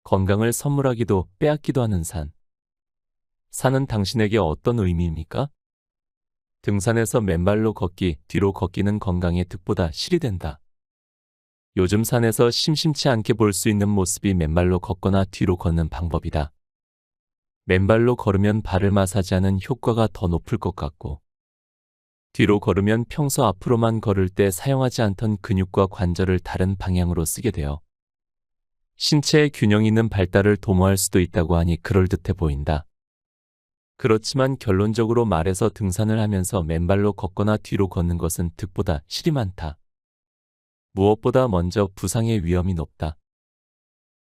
건강을 선물하기도 빼앗기도 하는 산. 산은 당신에게 어떤 의미입니까? 등산에서 맨발로 걷기, 뒤로 걷기는 건강에 득보다 실이 된다. 요즘 산에서 심심치 않게 볼 수 있는 모습이 맨발로 걷거나 뒤로 걷는 방법이다. 맨발로 걸으면 발을 마사지하는 효과가 더 높을 것 같고, 뒤로 걸으면 평소 앞으로만 걸을 때 사용하지 않던 근육과 관절을 다른 방향으로 쓰게 되어 신체의 균형 있는 발달을 도모할 수도 있다고 하니 그럴듯해 보인다. 그렇지만 결론적으로 말해서 등산을 하면서 맨발로 걷거나 뒤로 걷는 것은 득보다 실이 많다. 무엇보다 먼저 부상의 위험이 높다.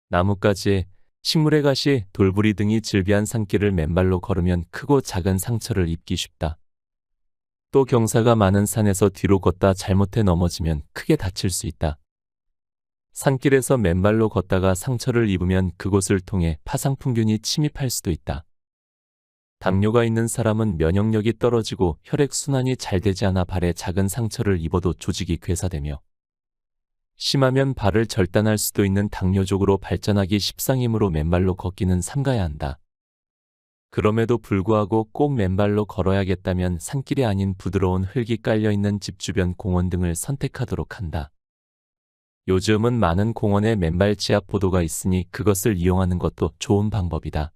나뭇가지, 식물의 가시, 돌부리 등이 질비한 산길을 맨발로 걸으면 크고 작은 상처를 입기 쉽다. 또 경사가 많은 산에서 뒤로 걷다 잘못해 넘어지면 크게 다칠 수 있다. 산길에서 맨발로 걷다가 상처를 입으면 그곳을 통해 파상풍균이 침입할 수도 있다. 당뇨가 있는 사람은 면역력이 떨어지고 혈액순환이 잘 되지 않아 발에 작은 상처를 입어도 조직이 괴사되며 심하면 발을 절단할 수도 있는 당뇨족으로 발전하기 십상이므로 맨발로 걷기는 삼가야 한다. 그럼에도 불구하고 꼭 맨발로 걸어야겠다면 산길이 아닌 부드러운 흙이 깔려있는 집 주변 공원 등을 선택하도록 한다. 요즘은 많은 공원에 맨발 지하포도가 있으니 그것을 이용하는 것도 좋은 방법이다.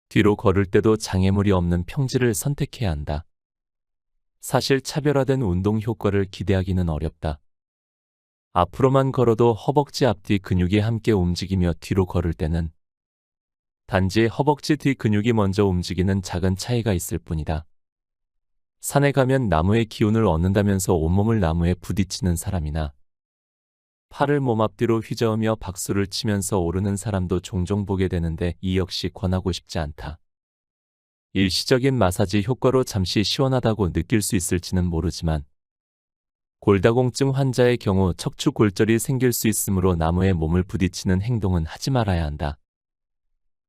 뒤로 걸을 때도 장애물이 없는 평지를 선택해야 한다. 사실 차별화된 운동 효과를 기대하기는 어렵다. 앞으로만 걸어도 허벅지 앞뒤 근육이 함께 움직이며 뒤로 걸을 때는 단지 허벅지 뒤 근육이 먼저 움직이는 작은 차이가 있을 뿐이다. 산에 가면 나무의 기운을 얻는다면서 온몸을 나무에 부딪히는 사람이나 팔을 몸 앞뒤로 휘저으며 박수를 치면서 오르는 사람도 종종 보게 되는데 이 역시 권하고 싶지 않다. 일시적인 마사지 효과로 잠시 시원하다고 느낄 수 있을지는 모르지만 골다공증 환자의 경우 척추 골절이 생길 수 있으므로 나무에 몸을 부딪히는 행동은 하지 말아야 한다.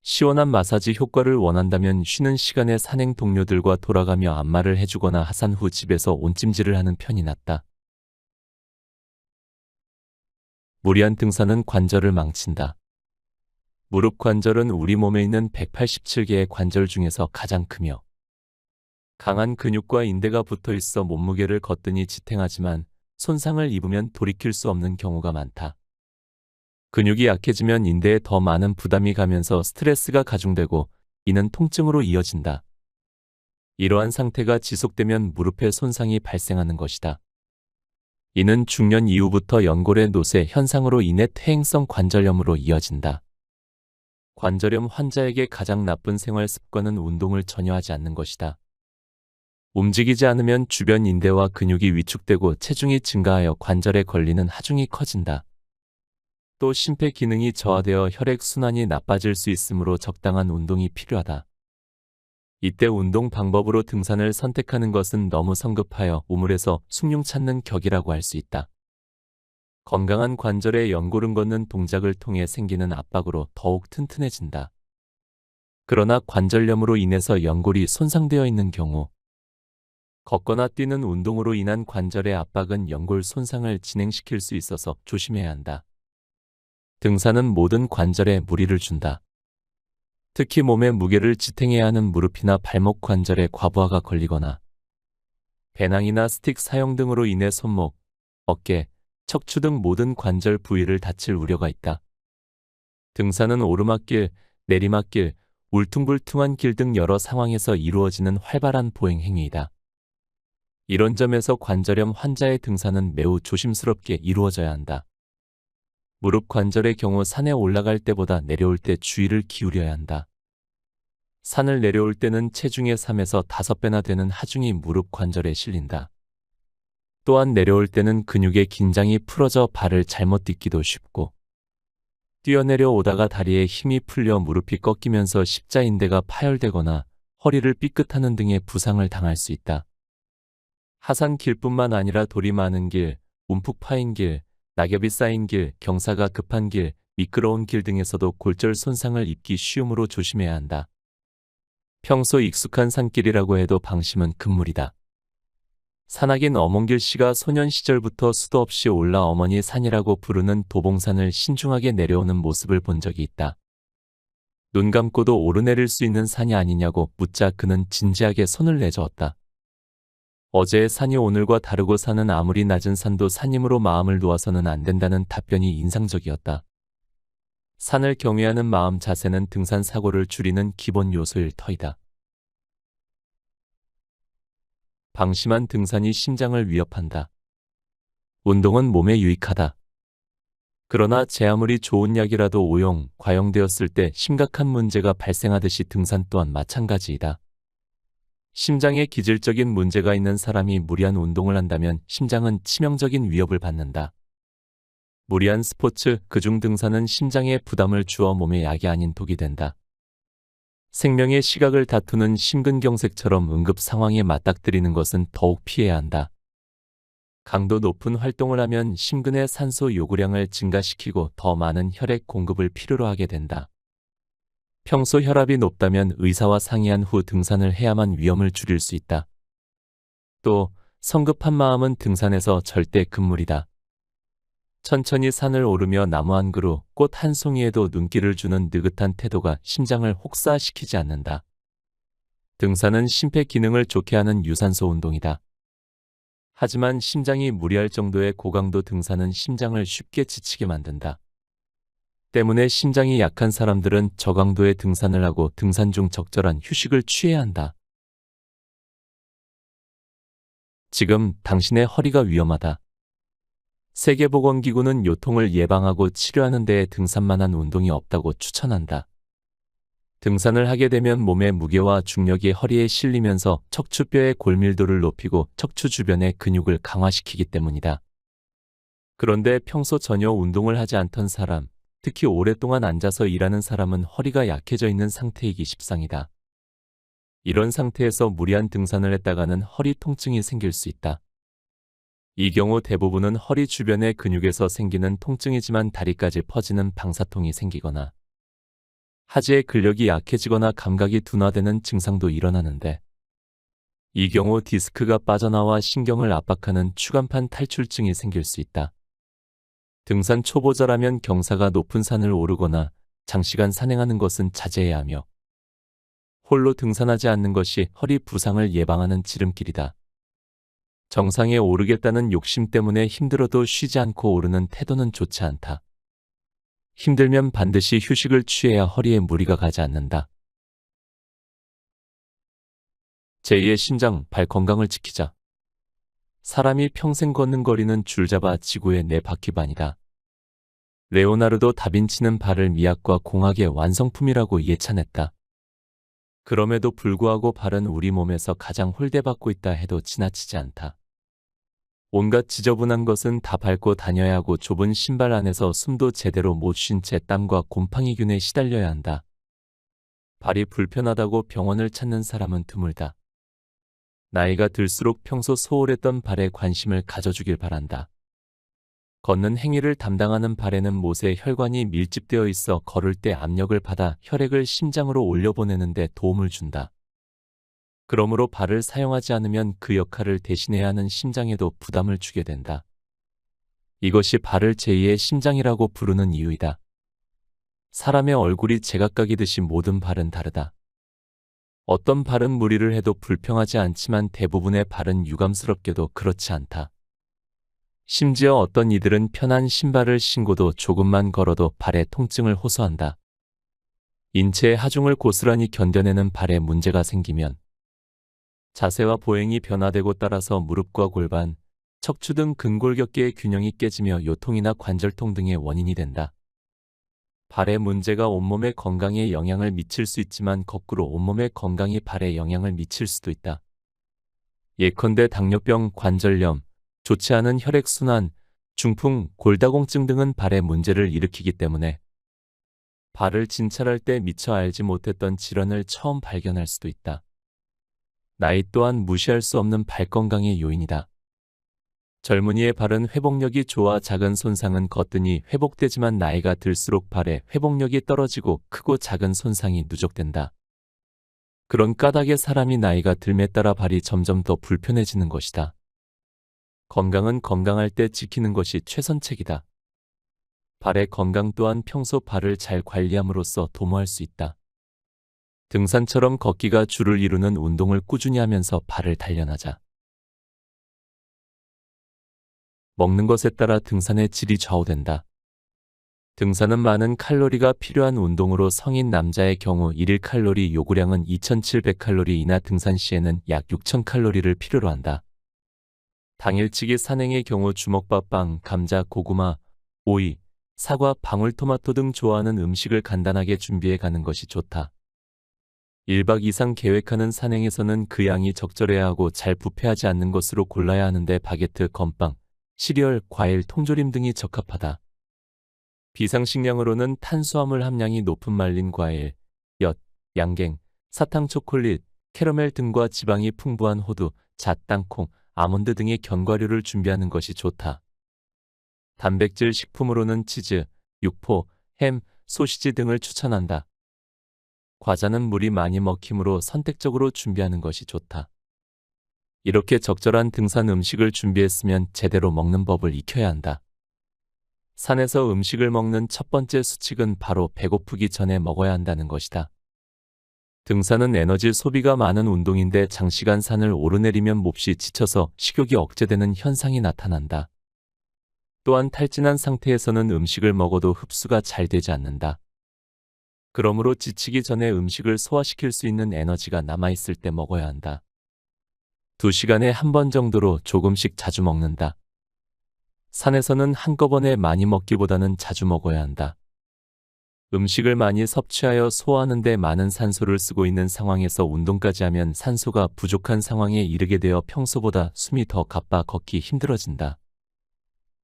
시원한 마사지 효과를 원한다면 쉬는 시간에 산행 동료들과 돌아가며 안마를 해주거나 하산 후 집에서 온찜질을 하는 편이 낫다. 무리한 등산은 관절을 망친다. 무릎 관절은 우리 몸에 있는 187개의 관절 중에서 가장 크며 강한 근육과 인대가 붙어 있어 몸무게를 거뜬히 지탱하지만 손상을 입으면 돌이킬 수 없는 경우가 많다. 근육이 약해지면 인대에 더 많은 부담이 가면서 스트레스가 가중되고 이는 통증으로 이어진다. 이러한 상태가 지속되면 무릎에 손상이 발생하는 것이다. 이는 중년 이후부터 연골의 노쇠 현상으로 인해 퇴행성 관절염으로 이어진다. 관절염 환자에게 가장 나쁜 생활 습관은 운동을 전혀 하지 않는 것이다. 움직이지 않으면 주변 인대와 근육이 위축되고 체중이 증가하여 관절에 걸리는 하중이 커진다. 또 심폐 기능이 저하되어 혈액순환이 나빠질 수 있으므로 적당한 운동이 필요하다. 이때 운동 방법으로 등산을 선택하는 것은 너무 성급하여 우물에서 숭늉 찾는 격이라고 할 수 있다. 건강한 관절에 연골은 걷는 동작을 통해 생기는 압박으로 더욱 튼튼해진다. 그러나 관절염으로 인해서 연골이 손상되어 있는 경우 걷거나 뛰는 운동으로 인한 관절의 압박은 연골 손상을 진행시킬 수 있어서 조심해야 한다. 등산은 모든 관절에 무리를 준다. 특히 몸의 무게를 지탱해야 하는 무릎이나 발목 관절에 과부하가 걸리거나 배낭이나 스틱 사용 등으로 인해 손목, 어깨, 척추 등 모든 관절 부위를 다칠 우려가 있다. 등산은 오르막길, 내리막길, 울퉁불퉁한 길 등 여러 상황에서 이루어지는 활발한 보행 행위이다. 이런 점에서 관절염 환자의 등산은 매우 조심스럽게 이루어져야 한다. 무릎 관절의 경우 산에 올라갈 때보다 내려올 때 주의를 기울여야 한다. 산을 내려올 때는 체중의 3에서 5배나 되는 하중이 무릎 관절에 실린다. 또한 내려올 때는 근육의 긴장이 풀어져 발을 잘못 딛기도 쉽고 뛰어내려 오다가 다리에 힘이 풀려 무릎이 꺾이면서 십자인대가 파열되거나 허리를 삐끗하는 등의 부상을 당할 수 있다. 하산길뿐만 아니라 돌이 많은 길, 움푹 파인 길, 낙엽이 쌓인 길, 경사가 급한 길, 미끄러운 길 등에서도 골절 손상을 입기 쉬우므로 조심해야 한다. 평소 익숙한 산길이라고 해도 방심은 금물이다. 산악인 어몽길 씨가 소년 시절부터 수도 없이 올라 어머니 산이라고 부르는 도봉산을 신중하게 내려오는 모습을 본 적이 있다. 눈 감고도 오르내릴 수 있는 산이 아니냐고 묻자 그는 진지하게 손을 내저었다. 어제의 산이 오늘과 다르고 산은 아무리 낮은 산도 산임으로 마음을 놓아서는 안 된다는 답변이 인상적이었다. 산을 경외하는 마음 자세는 등산 사고를 줄이는 기본 요소일 터이다. 방심한 등산이 심장을 위협한다. 운동은 몸에 유익하다. 그러나 제 아무리 좋은 약이라도 오용, 과용되었을 때 심각한 문제가 발생하듯이 등산 또한 마찬가지이다. 심장에 기질적인 문제가 있는 사람이 무리한 운동을 한다면 심장은 치명적인 위협을 받는다. 무리한 스포츠, 그중 등산은 심장에 부담을 주어 몸에 약이 아닌 독이 된다. 생명의 시각을 다투는 심근경색처럼 응급 상황에 맞닥뜨리는 것은 더욱 피해야 한다. 강도 높은 활동을 하면 심근의 산소 요구량을 증가시키고 더 많은 혈액 공급을 필요로 하게 된다. 평소 혈압이 높다면 의사와 상의한 후 등산을 해야만 위험을 줄일 수 있다. 또 성급한 마음은 등산에서 절대 금물이다. 천천히 산을 오르며 나무 한 그루, 꽃 한 송이에도 눈길을 주는 느긋한 태도가 심장을 혹사시키지 않는다. 등산은 심폐 기능을 좋게 하는 유산소 운동이다. 하지만 심장이 무리할 정도의 고강도 등산은 심장을 쉽게 지치게 만든다. 때문에 심장이 약한 사람들은 저강도의 등산을 하고 등산 중 적절한 휴식을 취해야 한다. 지금 당신의 허리가 위험하다. 세계보건기구는 요통을 예방하고 치료하는 데에 등산만한 운동이 없다고 추천한다. 등산을 하게 되면 몸의 무게와 중력이 허리에 실리면서 척추뼈의 골밀도를 높이고 척추 주변의 근육을 강화시키기 때문이다. 그런데 평소 전혀 운동을 하지 않던 사람, 특히 오랫동안 앉아서 일하는 사람은 허리가 약해져 있는 상태이기 십상이다. 이런 상태에서 무리한 등산을 했다가는 허리 통증이 생길 수 있다. 이 경우 대부분은 허리 주변의 근육에서 생기는 통증이지만 다리까지 퍼지는 방사통이 생기거나 하지의 근력이 약해지거나 감각이 둔화되는 증상도 일어나는데 이 경우 디스크가 빠져나와 신경을 압박하는 추간판 탈출증이 생길 수 있다. 등산 초보자라면 경사가 높은 산을 오르거나 장시간 산행하는 것은 자제해야 하며 홀로 등산하지 않는 것이 허리 부상을 예방하는 지름길이다. 정상에 오르겠다는 욕심 때문에 힘들어도 쉬지 않고 오르는 태도는 좋지 않다. 힘들면 반드시 휴식을 취해야 허리에 무리가 가지 않는다. 제2의 심장, 발 건강을 지키자. 사람이 평생 걷는 거리는 줄잡아 지구의 4바퀴 반이다. 레오나르도 다빈치는 발을 미학과 공학의 완성품이라고 예찬했다. 그럼에도 불구하고 발은 우리 몸에서 가장 홀대받고 있다 해도 지나치지 않다. 온갖 지저분한 것은 다 밟고 다녀야 하고 좁은 신발 안에서 숨도 제대로 못 쉰 채 땀과 곰팡이균에 시달려야 한다. 발이 불편하다고 병원을 찾는 사람은 드물다. 나이가 들수록 평소 소홀했던 발에 관심을 가져주길 바란다. 걷는 행위를 담당하는 발에는 못에 혈관이 밀집되어 있어 걸을 때 압력을 받아 혈액을 심장으로 올려보내는 데 도움을 준다. 그러므로 발을 사용하지 않으면 그 역할을 대신해야 하는 심장에도 부담을 주게 된다. 이것이 발을 제2의 심장이라고 부르는 이유이다. 사람의 얼굴이 제각각이듯이 모든 발은 다르다. 어떤 발은 무리를 해도 불평하지 않지만 대부분의 발은 유감스럽게도 그렇지 않다. 심지어 어떤 이들은 편한 신발을 신고도 조금만 걸어도 발에 통증을 호소한다. 인체의 하중을 고스란히 견뎌내는 발에 문제가 생기면 자세와 보행이 변화되고 따라서 무릎과 골반, 척추 등 근골격계의 균형이 깨지며 요통이나 관절통 등의 원인이 된다. 발의 문제가 온몸의 건강에 영향을 미칠 수 있지만 거꾸로 온몸의 건강이 발에 영향을 미칠 수도 있다. 예컨대 당뇨병, 관절염, 좋지 않은 혈액순환, 중풍, 골다공증 등은 발에 문제를 일으키기 때문에 발을 진찰할 때 미처 알지 못했던 질환을 처음 발견할 수도 있다. 나이 또한 무시할 수 없는 발 건강의 요인이다. 젊은이의 발은 회복력이 좋아 작은 손상은 거뜬히 회복되지만 나이가 들수록 발의 회복력이 떨어지고 크고 작은 손상이 누적된다. 그런 까닭에 사람이 나이가 들매 따라 발이 점점 더 불편해지는 것이다. 건강은 건강할 때 지키는 것이 최선책이다. 발의 건강 또한 평소 발을 잘 관리함으로써 도모할 수 있다. 등산처럼 걷기가 주를 이루는 운동을 꾸준히 하면서 발을 단련하자. 먹는 것에 따라 등산의 질이 좌우된다. 등산은 많은 칼로리가 필요한 운동으로 성인 남자의 경우 일일 칼로리 요구량은 2700칼로리 이나 등산 시에는 약 6000칼로리를 필요로 한다. 당일치기 산행의 경우 주먹밥, 빵, 감자, 고구마, 오이, 사과, 방울토마토 등 좋아하는 음식을 간단하게 준비해 가는 것이 좋다. 1박 이상 계획하는 산행에서는 그 양이 적절해야 하고 잘 부패하지 않는 것으로 골라야 하는데 바게트, 건빵, 시리얼, 과일, 통조림 등이 적합하다. 비상식량으로는 탄수화물 함량이 높은 말린 과일, 엿, 양갱, 사탕, 초콜릿, 캐러멜 등과 지방이 풍부한 호두, 잣, 땅콩, 아몬드 등의 견과류를 준비하는 것이 좋다. 단백질 식품으로는 치즈, 육포, 햄, 소시지 등을 추천한다. 과자는 물이 많이 먹히므로 선택적으로 준비하는 것이 좋다. 이렇게 적절한 등산 음식을 준비했으면 제대로 먹는 법을 익혀야 한다. 산에서 음식을 먹는 첫 번째 수칙은 바로 배고프기 전에 먹어야 한다는 것이다. 등산은 에너지 소비가 많은 운동인데 장시간 산을 오르내리면 몹시 지쳐서 식욕이 억제되는 현상이 나타난다. 또한 탈진한 상태에서는 음식을 먹어도 흡수가 잘 되지 않는다. 그러므로 지치기 전에 음식을 소화시킬 수 있는 에너지가 남아있을 때 먹어야 한다. 2시간에 한 번 정도로 조금씩 자주 먹는다. 산에서는 한꺼번에 많이 먹기보다는 자주 먹어야 한다. 음식을 많이 섭취하여 소화하는 데 많은 산소를 쓰고 있는 상황에서 운동까지 하면 산소가 부족한 상황에 이르게 되어 평소보다 숨이 더 가빠 걷기 힘들어진다.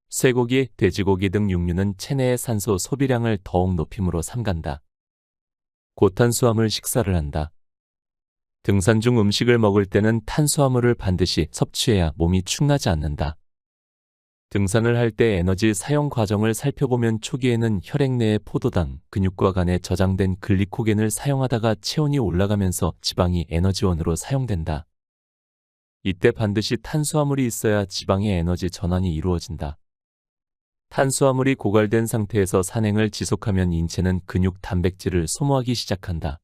쇠고기, 돼지고기 등 육류는 체내의 산소 소비량을 더욱 높임으로 삼간다. 고탄수화물 식사를 한다. 등산 중 음식을 먹을 때는 탄수화물을 반드시 섭취해야 몸이 축나지 않는다. 등산을 할 때 에너지 사용 과정을 살펴보면 초기에는 혈액 내의 포도당, 근육과 간에 저장된 글리코겐을 사용하다가 체온이 올라가면서 지방이 에너지원으로 사용된다. 이때 반드시 탄수화물이 있어야 지방의 에너지 전환이 이루어진다. 탄수화물이 고갈된 상태에서 산행을 지속하면 인체는 근육 단백질을 소모하기 시작한다.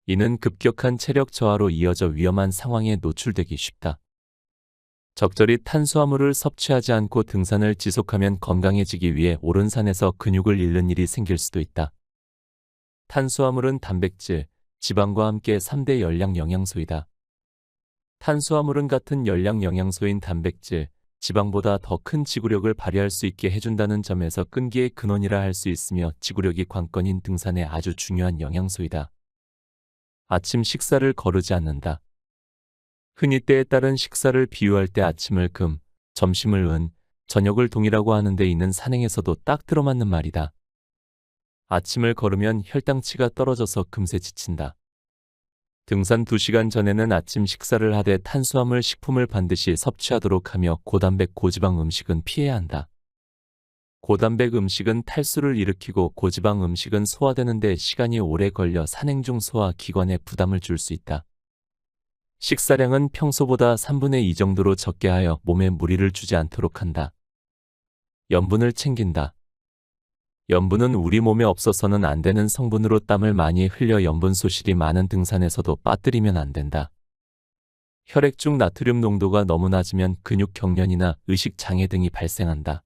이는 급격한 체력 저하로 이어져 위험한 상황에 노출되기 쉽다. 적절히 탄수화물을 섭취하지 않고 등산을 지속하면 건강해지기 위해 오른 산에서 근육을 잃는 일이 생길 수도 있다. 탄수화물은 단백질, 지방과 함께 3대 열량 영양소이다. 탄수화물은 같은 열량 영양소인 단백질, 지방보다 더 큰 지구력을 발휘할 수 있게 해준다는 점에서 끈기의 근원이라 할 수 있으며 지구력이 관건인 등산에 아주 중요한 영양소이다. 아침 식사를 거르지 않는다. 흔히 때에 따른 식사를 비유할 때 아침을 금, 점심을 은, 저녁을 동이라고 하는데 이는 산행에서도 딱 들어맞는 말이다. 아침을 거르면 혈당치가 떨어져서 금세 지친다. 등산 2시간 전에는 아침 식사를 하되 탄수화물 식품을 반드시 섭취하도록 하며 고단백 고지방 음식은 피해야 한다. 고단백 음식은 탈수를 일으키고 고지방 음식은 소화되는 데 시간이 오래 걸려 산행 중 소화 기관에 부담을 줄 수 있다. 식사량은 평소보다 3분의 2 정도로 적게 하여 몸에 무리를 주지 않도록 한다. 염분을 챙긴다. 염분은 우리 몸에 없어서는 안 되는 성분으로 땀을 많이 흘려 염분 소실이 많은 등산에서도 빠뜨리면 안 된다. 혈액 중 나트륨 농도가 너무 낮으면 근육 경련이나 의식 장애 등이 발생한다.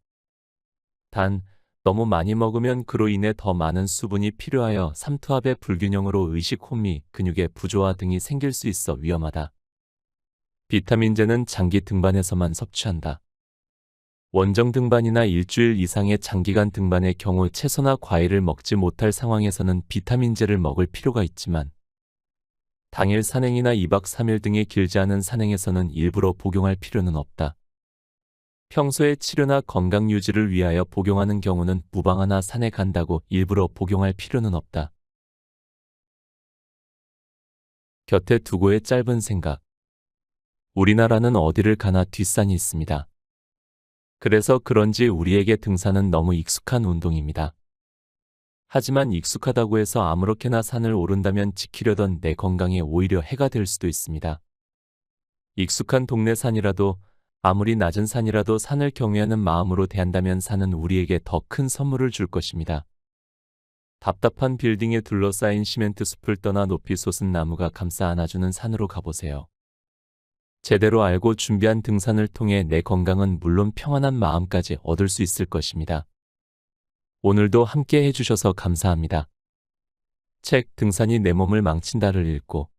단, 너무 많이 먹으면 그로 인해 더 많은 수분이 필요하여 삼투압의 불균형으로 의식 혼미, 근육의 부조화 등이 생길 수 있어 위험하다. 비타민제는 장기 등반에서만 섭취한다. 원정 등반이나 일주일 이상의 장기간 등반의 경우 채소나 과일을 먹지 못할 상황에서는 비타민제를 먹을 필요가 있지만 당일 산행이나 2박 3일 등의 길지 않은 산행에서는 일부러 복용할 필요는 없다. 평소에 치료나 건강 유지를 위하여 복용하는 경우는 무방하나 산에 간다고 일부러 복용할 필요는 없다. 곁에 두고의 짧은 생각. 우리나라는 어디를 가나 뒷산이 있습니다. 그래서 그런지 우리에게 등산은 너무 익숙한 운동입니다. 하지만 익숙하다고 해서 아무렇게나 산을 오른다면 지키려던 내 건강에 오히려 해가 될 수도 있습니다. 익숙한 동네 산이라도 아무리 낮은 산이라도 산을 경외하는 마음으로 대한다면 산은 우리에게 더 큰 선물을 줄 것입니다. 답답한 빌딩에 둘러싸인 시멘트 숲을 떠나 높이 솟은 나무가 감싸 안아주는 산으로 가보세요. 제대로 알고 준비한 등산을 통해 내 건강은 물론 평안한 마음까지 얻을 수 있을 것입니다. 오늘도 함께 해주셔서 감사합니다. 책 등산이 내 몸을 망친다를 읽고